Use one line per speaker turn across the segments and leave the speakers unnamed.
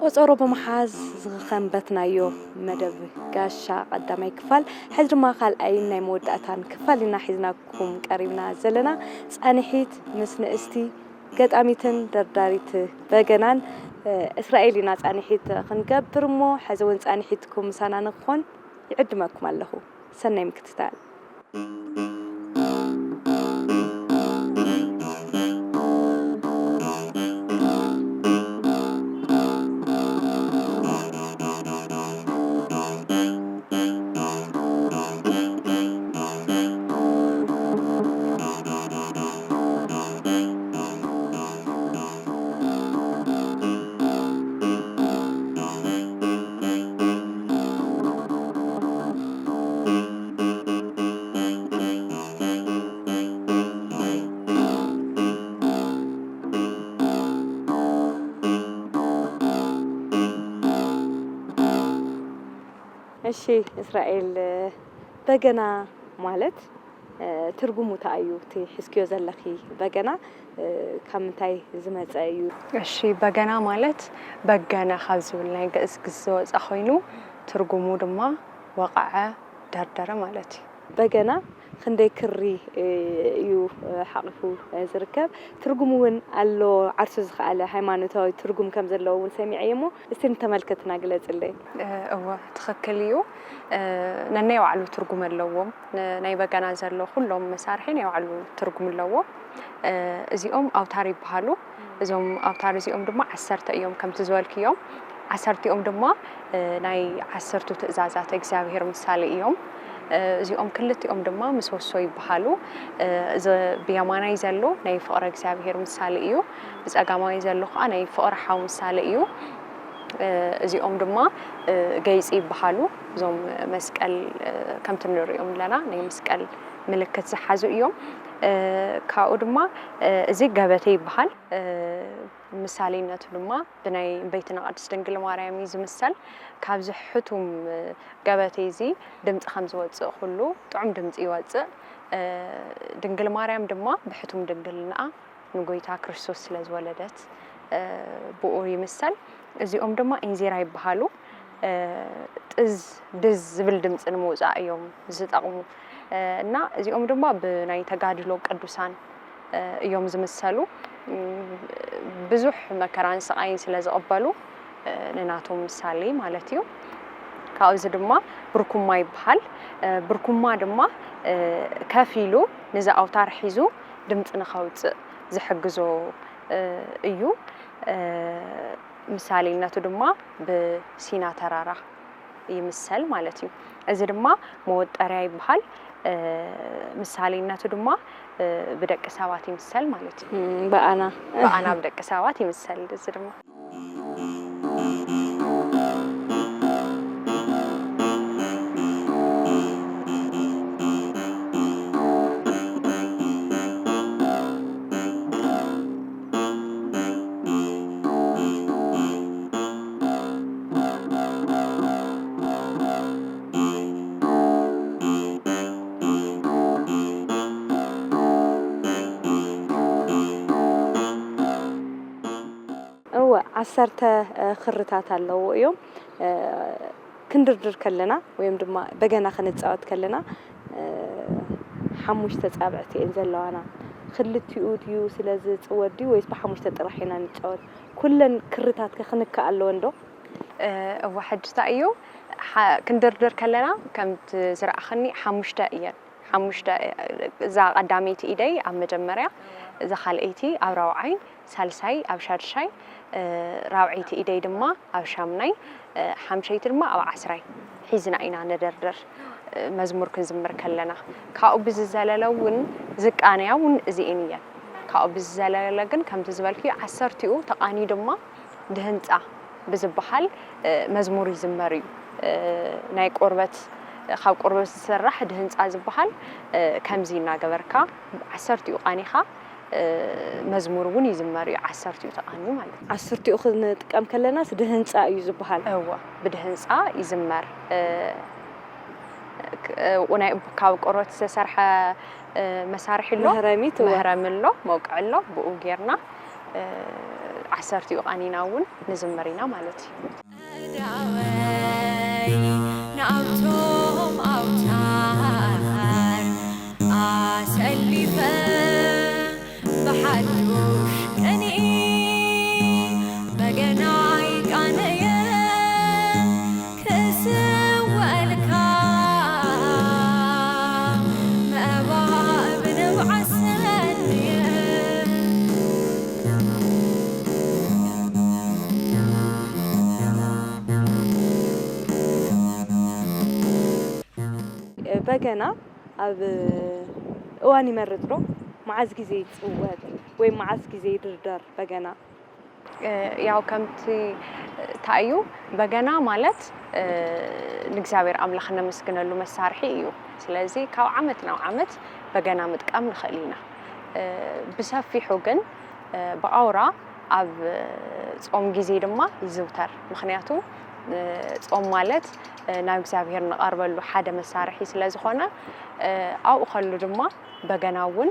قصورو بمحاز زخنبتنايو مدب قاشا قدامي كفال حزر ما قال أين نمود أتان كفال إن حزناكم قريبنا زلنا سأنحيت مسن استي قد أميتن درداريت بغنان إسرائيلي ناس أنحيت خنقبر مو حزوين سأنحيتكم سانا نقون يعد ماكم اللهو سنة مكتتال እሺ እስራኤል በገና ማለት ትርጉሙ ታዩ ትሕስኪዮ ዘለኺ በገና ከምንታይ ዝመፀ እዩ
እሺ በገና ማለት በገና ካብ ዝብል ናይ ግእዝ ዝወፀ ኮይኑ ትርጉሙ ድማ ወቃዐ ደርደረ ማለት እዩ
በገና ክንደይ ክሪ እዩ ሓቂፉ ዝርከብ ትርጉሙ እውን ኣሎ ዓርሱ ዝኸኣለ ሃይማኖታዊ ትርጉም ከም ዘለዎ እውን ሰሚዐ እሞ እስቲ ንተመልከትና ግለጽልኝ
እወ ትኽክል እዩ ነናይ ባዕሉ ትርጉም ኣለዎም ናይ በገና ዘሎ ኩሎም መሳርሒ ናይ ባዕሉ ትርጉም ኣለዎም እዚኦም ኣውታር ይበሃሉ እዞም ኣውታር እዚኦም ድማ 10 እዮም ከምቲ ዝበልክዮም 10 እዮም ድማ ናይ 10ቱ ትእዛዛት እግዚአብሔር ምሳሌ እዮም እዚኦም ክልቲኦም ድማ ምሰሶ ይበሃሉ ብየማናይ ዘሎ ናይ ፍቅረ እግዚአብሔር ምሳሌ እዩ ብጸጋማይ ዘሎ ከዓ ናይ ፍቅረ ሓው ምሳሌ እዩ እዚኦም ድማ ገይጽ ይበሃሉ እዞም መስቀል ከምቲ ንሪኦም ለና ናይ መስቀል ምልክት ዝሓዙ እዮም ካብኡ ድማ እዚ ገበተ ይበሃል ምሳሌነቱ ድማ ብናይ ቤትና ቅድስት ድንግል ማርያም ዝምሰል ካብ ዝሕቱም ገበተ እዚ ድምጽ ከም ዝወጽእ ኩሉ ጥዑም ድምጽ ይወጽእ ድንግል ማርያም ድማ ብሕቱም ድንግልና ንጎይታ ክርስቶስ ስለዝወለደት ብኡ ይምሰል እዚኦም ድማ እንዚራ ይበሃሉ ጥዝ ድዝ ዝብል ድምጽ ንምውጻእ እዮም ዝጠቕሙ እና እዚኦም ድማ ብናይ ተጋድሎ ቅዱሳን እዮም ዝምሰሉ ብዙሕ መከራን ስቃይን ስለዝቀበሉ ንናቶም ምሳሌ ማለት እዩ ካብዚ ድማ ብርኩማ ይበሃል ብርኩማ ድማ ከፊሉ ንዛ ኣውታር ሒዙ ድምጽ ንኸውጽእ ዝሕግዞ እዩ ምሳሌነቱ ድማ ብሲና ተራራ ይምሰል ማለት እዩ እዚ ድማ መወጠርያ ይበሃል ምሳሌነቱ ድማ ብደቂ ሰባት ይምሰል ማለት እዩ በአና ብደቂ ሰባት ይምሰል እዚ ድማ
عسرت خرطات አለው እዮም ክንድርድር ከለና ወይም ድማ በገና ክንጻወት ከለና ሓሙሽተ ጻብዕቲ እየን ዘለዋና ክልቲኡ ድዩ ስለዚ ጽወዲ ወይስ በሓሙሽተ ጥራሒና ንጻወት ኩለን ክርታት ከኽንካ ኣለዎ እንዶ
ወሕድታ እዩ ክንድርድር ከለና ከምት ዝረኣኽኒ ሓሙሽተ እየን ሓሙሽተ ዛ ቀዳመይቲ ኢደይ ኣብ መጀመርያ ዛ ካልአይቲ ኣብ ራውዓይ ሳልሳይ ኣብ ሻድሻይ ራውዒቲ ኢደይ ድማ ኣብ ሻምናይ ሓምሸይቲ ድማ ኣብ ዓስራይ ሒዝና ኢና ነደርድር መዝሙር ክንዝምር ከለና ካብኡ ብዝዘለለውን ዝቃንያውን እዚአን እየን ካብኡ ብዝዘለለ ግን ከምቲ ዝበልክዩ 10ቲኡ ተቃኒ ድማ ድህንፃ ብዝበሃል መዝሙር ይዝመር እዩ ናይ ቆርበት ካብ ቆርበት ዝስራሕ ድህንፃ ዝበሃል ከምዚ እናገበርካ 10ቲኡ ቃኒኻ መዝሙሩን ይዝመር እዩ 10ቲኡ ተቃኒ ማለት
10ቲኡ ክንጥቀም ከለና ድህንፃ እዩ ዝበሃል
እወ ብድህንፃ ይዝመር وناي كاب قرط سرح مسارح له
مهرميت
مهرم له موقع له بوجرنا ዓሰርቲኡ ቃኒናውን ንዝመሪና ማለት እዩ
نعوتهم أوتار أسلفة بحدوش كني بجناي كانية كسوة الكام ما بابن بعسنية
بجنا أب واني مرترو معز جزيد واد وين معز جزيد الدار بجنا
ያው ከምቲ ታዩ በገና ማለት ንእግዚአብሔር አምላኽ ነመስግነሉ መሳርሒ እዩ ስለዚ ካብ ዓመት ናብ ዓመት በገና ምጥቃም ንኽእል ኢና ብሰፊሑ ግን ብኣውራ ኣብ ጾም ጊዜ ድማ ይዝውተር ምክንያቱ ጾም ማለት ናብ እግዚአብሔር ንቐርበሉ ሓደ መሳርሒ ስለዝኾነ ኣብኡ ከሉ ድማ በገና እውን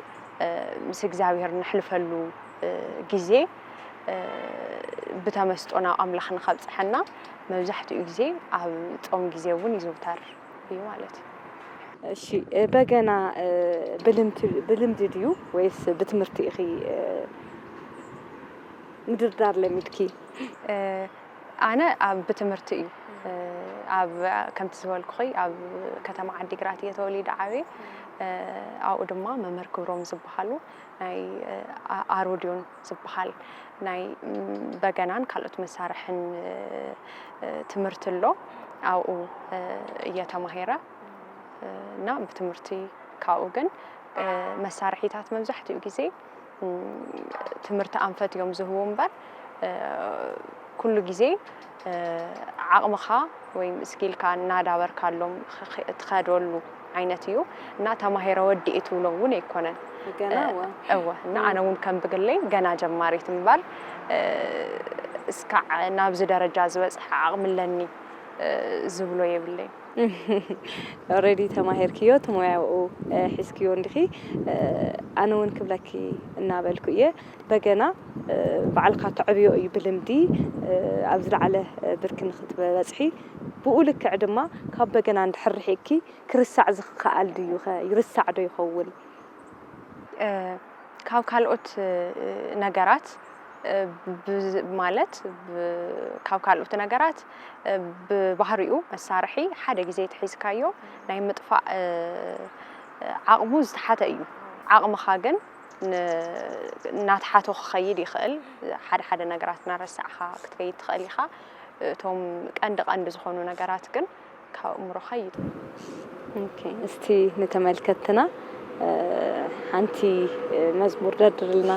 ምስ እግዚአብሔር ንሕልፈሉ ጊዜ بتمسطنا أملاخ نخبصحنا مبزحتو ጊዜ ኣብ ጾም ጊዜ እውን ይዝውተር እዩ ማለት
እሺ በገና ብልምድ ድዩ ወይስ ብትምህርቲ ኢኺ ምድርዳር ለሚድኪ ኣነ ኣብ ብትምህርቲ እዩ ኣብ ከምቲ ዝበልኩ ኣብ ከተማ ዓዲግራት እየ ተወሊደ ዓብየ ኣብኡ ድማ መምህር ክብሮም ዝበሃሉ ናይ ኣሮድዮን ዝበሃል ናይ በገናን ካልኦት መሳርሕን ትምህርቲ ኣሎ ኣብኡ እየተማሂረ እና ብትምህርቲ ካብኡ ግን መሳርሒታት መብዛሕትኡ ጊዜ ትምህርቲ ኣንፈት እዮም ዝህቡ እምበር ኩሉ ጊዜ ዓቕምኻ ወይ ስኪልካ እናዳበርካሎም ትኸደሉ ዓይነት እዩ እና ተማሂረ ወዲእ ትብሎ እውን ኣይኮነን ገና
እወ እና ኣነ እውን ከም ብግለይ ገና ጀማሪት እምበር እስካዕ ናብዚ ደረጃ ዝበፅሐ ዓቕሚ ኣለኒ ዝብሎ የብለይ
ኦሬዲ ተማሂርክዮ ትሞያው ሒዝክዮ እንድኺ ኣነ እውን ክብለኪ እናበልኩ እየ በገና ባዕልካ ትዕብዮ እዩ ብልምዲ ኣብ ዝለዓለ ብርኪ ንኽትበፅሒ ብኡ ልክዕ ድማ ካብ በገና እንድሕርሒኪ ክርሳዕ ዝኽኣል ድዩ ይርሳዕ ዶ ይኸውን
ካብ ካልኦት ነገራት ማለት ካብ ካልኦት ነገራት ብባህሪኡ መሳርሒ ሓደ ጊዜ ትሒዝካዮ ናይ ምጥፋእ ዓቕሙ ዝተሓተ እዩ ዓቕምኻ ግን ናትሓቶ ክኸይድ ይኽእል ሓደ ነገራት ናረሳዕኻ ክትከይድ ትኽእል ኢኻ እቶም ቀንዲ ዝኾኑ ነገራት ግን ካብ እምሮኻ ይድ
ኦኬ እስቲ ንተመልከትና ሓንቲ መዝሙር ደርድርልና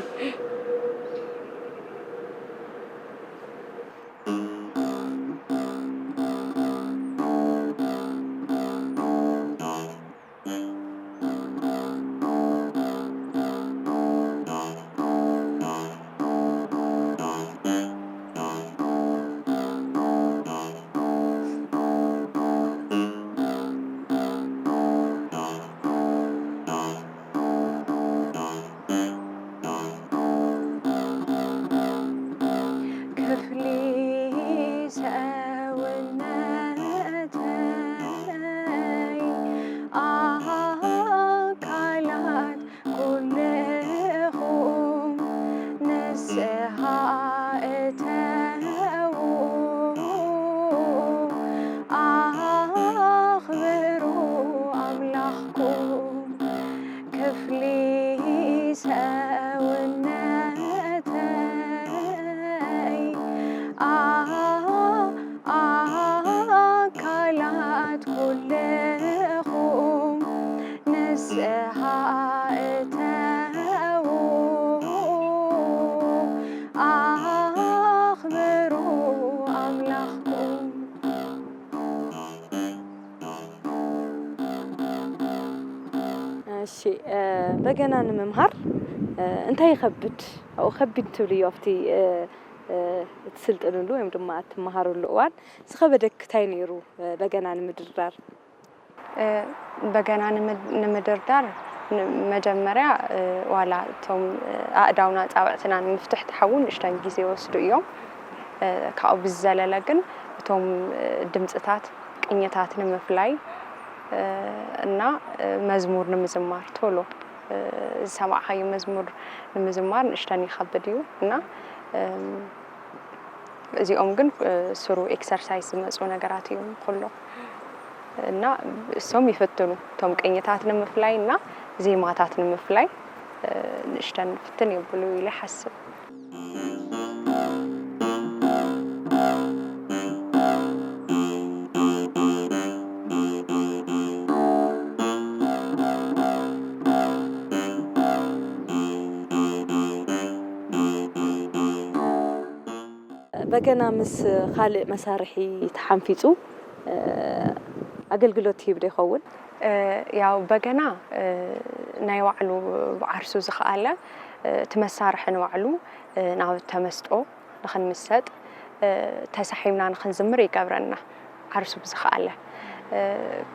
እሺ በገና ንምምሃር እንታይ ይኸብድ او خبد ትብልዮ ኣብቲ ትስልጥንሉ ወይም ድማ ትመሃሩሉ እዋን ዝኸበደክ እንታይ ነይሩ በገና ንምድርዳር
በገና ንምድርዳር መጀመርያ ዋላ እቶም ኣእዳውና ጻውዕትና ንምፍትሕ ተሓውን እሽተን ግዜ ወስዱ እዮም ካብኡ ብዝዘለለ ግን እቶም ድምጽታት ቅኝታት ንምፍላይ እና መዝሙር ንምዝማር ቶሎ ዝሰማዕኻዮ መዝሙር ንምዝማር ንእሽተን ይኸብድ እዩ እና እዚኦም ግን ስሩ ኤክሰርሳይዝ ዝመጹ ነገራት እዮም ኩሎ እና እሶም ይፈትኑ እቶም ቅኝታት ንምፍላይ እና ዜማታት ንምፍላይ ንእሽተን ፍትን ይብሉ ኢለ ይሓስብ
በገና ምስ ካልእ መሳርሒ ተሓንፊጹ ኣገልግሎት ይህብ ዶ ይኸውን?
ያው በገና ናይ ባዕሉ ዓርሱ ዝኸኣለ እቲ መሳርሒ ንባዕሉ ናብ ተመስጦ ንኽንምሰጥ ተሳሒብና ንኽንዝምር ይገብረና ዓርሱ ብዝኸኣለ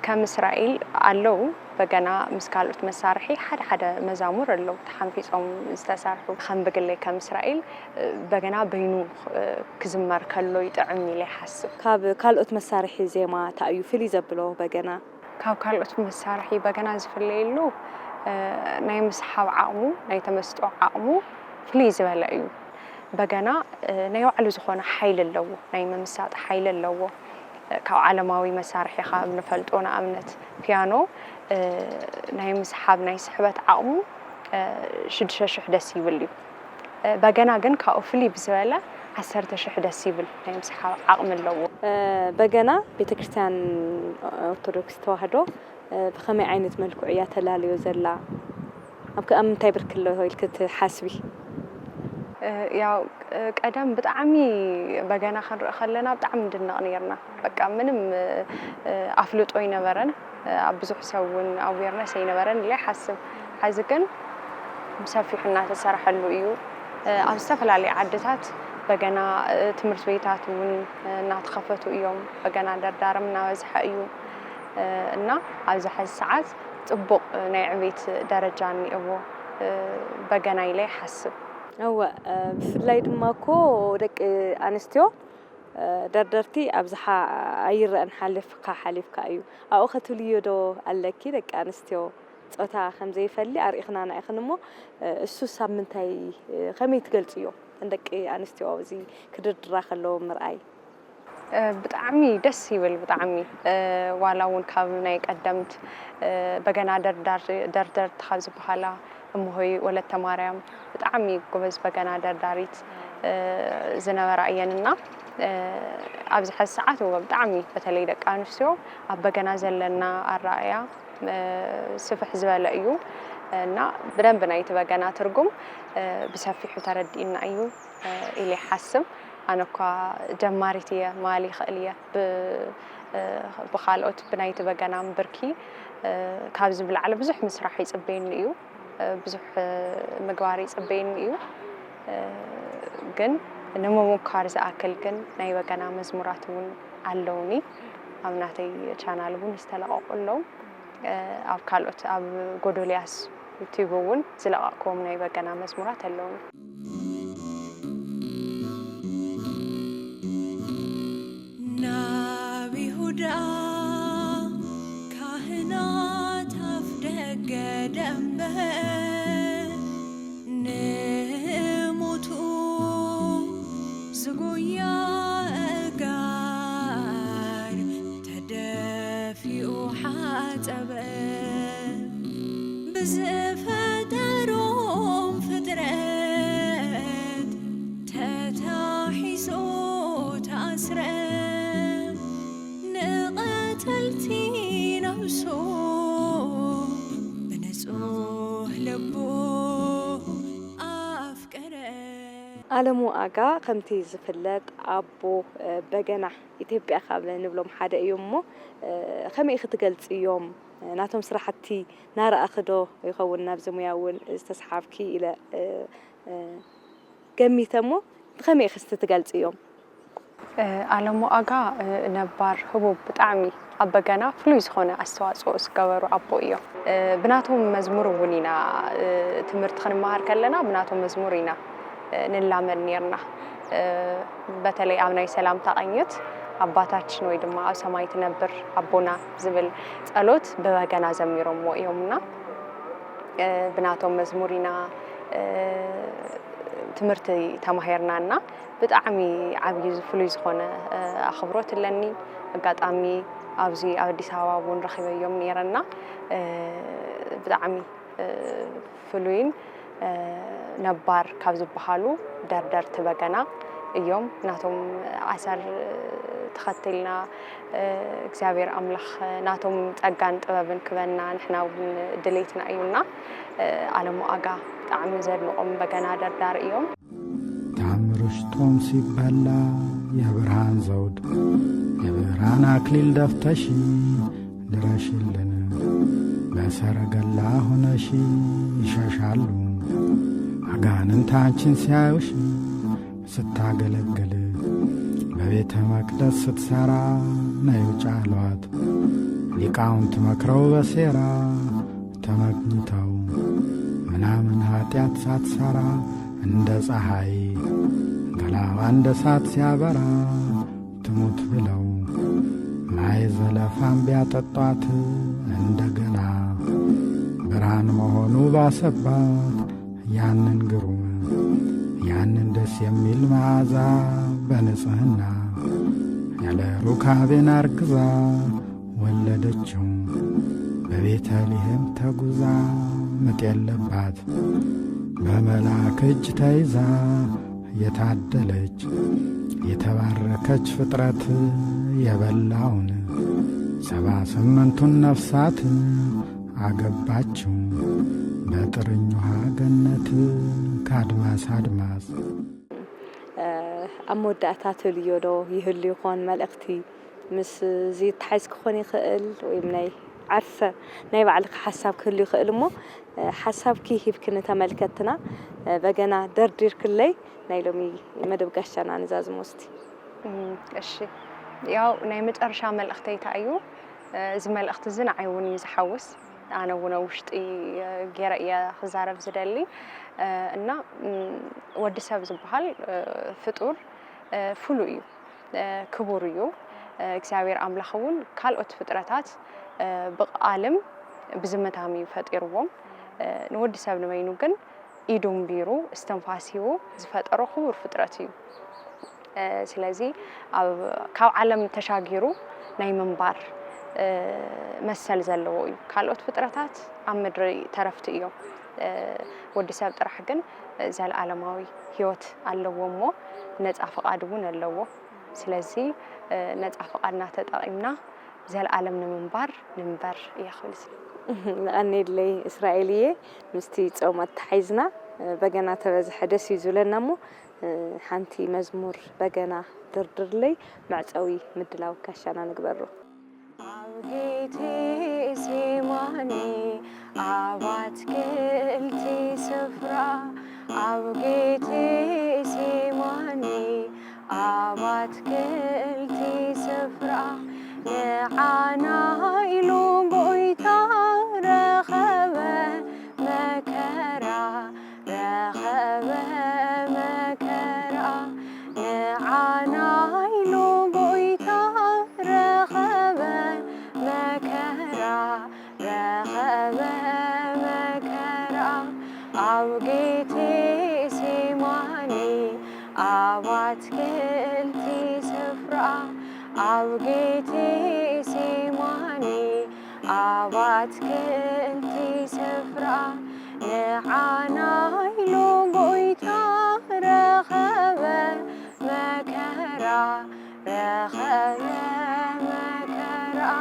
ከም እስራኤል ኣለው በገና ምስ ካልኦት መሳርሒ ሓደ መዛሙር ኣለው ተሓንፊጾም ዝተሰርሑ ከም ብግለይ ከም እስራኤል በገና በይኑ ክዝመር ከሎ ይጥዕም ኢለ ይሓስብ
ካብ ካልኦት መሳርሒ ዜማ ታእዩ ፍልይ ዘብሎ በገና
ካብ ካልኦት መሳርሒ በገና ዝፍለየሉ ናይ ምስሓብ ዓቕሙ ናይ ተመስጦ ዓቕሙ ፍልይ ዝበለ እዩ በገና ናይ ባዕሉ ዝኾነ ሓይሊ ኣለዎ ናይ ምምሳጥ ሓይሊ ኣለዎ ካብ ዓለማዊ መሳርሒ ካብ ንፈልጦ ንኣብነት ፒያኖ ናይ ምስሓብ ናይ ስሕበት ዓቕሙ 6,000 ደስ ይብል እዩ በገና ግን ካብኡ ፍልይ ብዝበለ 10,000 ደስ ይብል ናይ ምስሓብ ዓቕሚ ኣለዎ
በገና ቤተክርስትያን ኦርቶዶክስ ተዋህዶ ብኸመይ ዓይነት መልክዕ እያ ተላልዮ ዘላ ኣብ ምንታይ ብርክ ኣሎ ኢልክ ትሓስቢ ያው ቀደም ብጣዕሚ በገና ክንርኢ ከለና ብጣዕሚ ድንቕ ነርና በቃ ምንም ኣፍልጦ ይነበረን ኣብ ብዙሕ ሰብ እውን ኣዌርነስ ኣይነበረን ኢለ ይሓስብ ሕዚ ግን ብሰፊሑ እናተሰርሐሉ እዩ ኣብ ዝተፈላለዩ ዓድታት በገና ትምህርቲ ቤታት እውን እናተኸፈቱ እዮም በገና ደርዳርም እናበዝሐ እዩ እና ኣብዚ ሕዚ ሰዓት ጽቡቕ ናይ ዕቤት ደረጃ እኒአዎ በገና ኢለ ይሓስብ أو بفلاي دماكو ودك أنستيو دردرتي أبزحا أير أن حلف كأيو أو ختوليو دو على دك أنستيو صوتا خمزة فلي أريخنا أنا إخنمو السوس منتاي خميت قلتيو عندك أنستيو زي كدر دراخلو مرأي
بتعمي دس يبل بتعمي ولاون كابناي قدمت بجنا دردر تخبز بحالا أمهوي ولا تماريم بتعمي قبز بجنا درداريت زنبر عيننا أبز حس ساعات هو بتعمي بتلي دك أنفسه أبجنا زلنا الرأية سفح زبالة أيو نا بدن بنايت بجنا ترجم بسفح تردين أيو إلي حسب أنا كجمارتي مالي خالية بخالوت بنايت بجنا بركي كابز بالعلى بزح مسرح يصبين إيو بزح مجواري يصبين إيو جن إنما مو كارز أكل جن ناي بجنا مزمراتون علوني أمناتي channelون استلقوا كلهم أو كالوت أو جودولياس يتبون زلقاكم ناي بجنا مزمرات علوني
بهدى كاهنات أفدق دمبه نموتو زقويا أقار تدفئ حاتبه بزفترهم فترات تتاحسو تأسره
ዓለሙ ኣጋ ከምቲ ዝፍለጥ ኣቦ በገና ኢትዮጵያ ካብ ንብሎም ሓደ እዮም እሞ ከመይ ክትገልጽዮም ናቶም ስራሕቲ ናረኣኽዶ ይኸውን ናብዚ ሙያ እውን ዝተሰሓብኪ ኢለ ገሚተ እሞ ብኸመይ ክትገልጽዮም
ኣለሙ ኣጋ ነባር ህቡብ ብጣዕሚ ኣብ በገና ፍሉይ ዝኾነ ኣስተዋፅኦ ዝገበሩ ኣቦ እዮም ብናቶም መዝሙር እውን ኢና ትምህርቲ ክንመሃር ከለና ብናቶም መዝሙር ኢና ንላመድ ነርና በተለይ ኣብ ናይ ሰላምታ ቅኝት አባታችን ወይ ድማ ኣብ ሰማይ ትነብር አቦና ዝብል ጸሎት በበገና ዘሚሮሞ እዮምና ብናቶም መዝሙሪና ትምህርቲ ተማሂርናና ብጣዕሚ ዓብይ ፍሉይ ዝኾነ ኣኽብሮት ለኒ አጋጣሚ ኣብዚ ኣብ አዲስ አበባ ውን ረኺበዮም ነይረና ብጣዕሚ ፍሉይን ነባር ካብ ዝበሃሉ ደርደርቲ በገና እዮም ናቶም ዓሰር ተኸትልና እግዚአብሔር አምላኽ ናቶም ጸጋን ጥበብን ክበና ንሕና ውን ድሌትና እዩና ኣለሙ ኣጋ ብጣዕሚ ዘድንቆም በገና ደርዳር እዮም
ታምርሽቶም ሲበላ የብርሃን ዘውድ የብርሃን አክሊል ደፍተሽ ድረሽልን በሰረገላ ሆነሽ ይሸሻሉ አጋንንት አንቺን ሲያዩሽ ስታገለግል በቤተ መቅደስ ስትሰራ ነው ጫሏት ሊቃውንት መክረው በሴራ ተመግኝተው ምናምን ኃጢአት ሳትሰራ እንደ ፀሐይ ገላዋ እንደ ሳት ሲያበራ ትሙት ብለው ማይ ዘለፋም ቢያጠጧት እንደገና ብርሃን መሆኑ ባሰባት ያንን ግሩም ያንን ደስ የሚል መዓዛ በንጽህና ያለ ሩካቤን አርግዛ ወለደችው በቤተልሔም ተጉዛ ምጥ የለባት በመልአክ እጅ ተይዛ የታደለች የተባረከች ፍጥረት የበላውን 78ቱን ነፍሳት አገባችው በጥርኝ ውሃ ገነት ካድማስ አድማስ
አሞዳታት ልዮዶ ይህል ይሆን መልእክቲ ምስ ዚ ተሐስ ክኾን ይኽእል ወይ ናይ ዓርሰ ናይ ባዕልክ ሐሳብ ክህል ይኽእል ሞ ሐሳብ ኪሂብ ክንተመልከትና በገና ደርድር ክለይ ናይ ሎሚ መደብ ጋሻና ንዛዝ ሞስቲ
እሺ ያው ናይ መጨረሻ መልእክተይ ታዩ እዚ መልእክት ዝን አይውን ይዝሐውስ أنا ونوشتي جرأي خزارة زدلي إن ودي سبب زبحال فطور فلوي كبوريو كساوير عمل خون كالوت فترات بعالم بزمتامي فتيروم نودي سبب نمينوجن يدوم بيرو استنفاسيو زفت أروخور فتراتيو سلازي كاو عالم تشاجرو نايم بار مسل زلوي كالوت فترات عمري ترفت إياه ودي سبب طرح جن زال عالماوي هيوت اللومو نتعفق عدوون اللوو سلازي نتعفق عنا تتقيمنا زال عالم نمبر يا خلص
أني اللي إسرائيلية مستي تصومت حيزنا بجنا تبز حدث يزولنا مو حنتي مزمور بجنا دردر لي مع تسوي مدلاو كشانا نقبره
أبغيتي سيماني أبغت كلتي سفرة أبغيتي سيماني أبغت كلتي سفرة لعنا إلو قويتا رخبة مكرا رخبة مكرا لعنا إلو قويتا رخبة مكرا رخبة مكرا أبغيتي سيماني أبغت كلتي سفرة أبغيتي سيماني أبغت كلتي سفرة لعنا إلو قويتا رخبة مكرا رخبة مكرا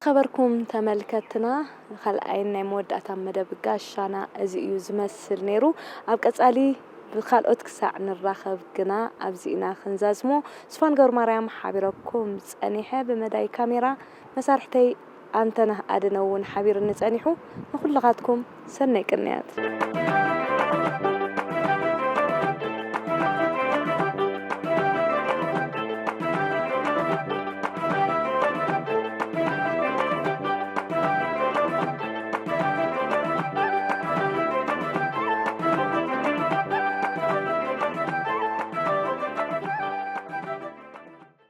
خبركم تملكتنا خلقنا مودة مدب قاشانا ازيو زمسل نيرو ابقصالي بخالقوت كساع نراخب جنا أبزينا خنزازمو سفان جور مريم حبيركم أنيحة بمداي كاميرا مسارحتي أنتنا أدنون حبير نتأنيحو نقول لغاتكم سنة كنيات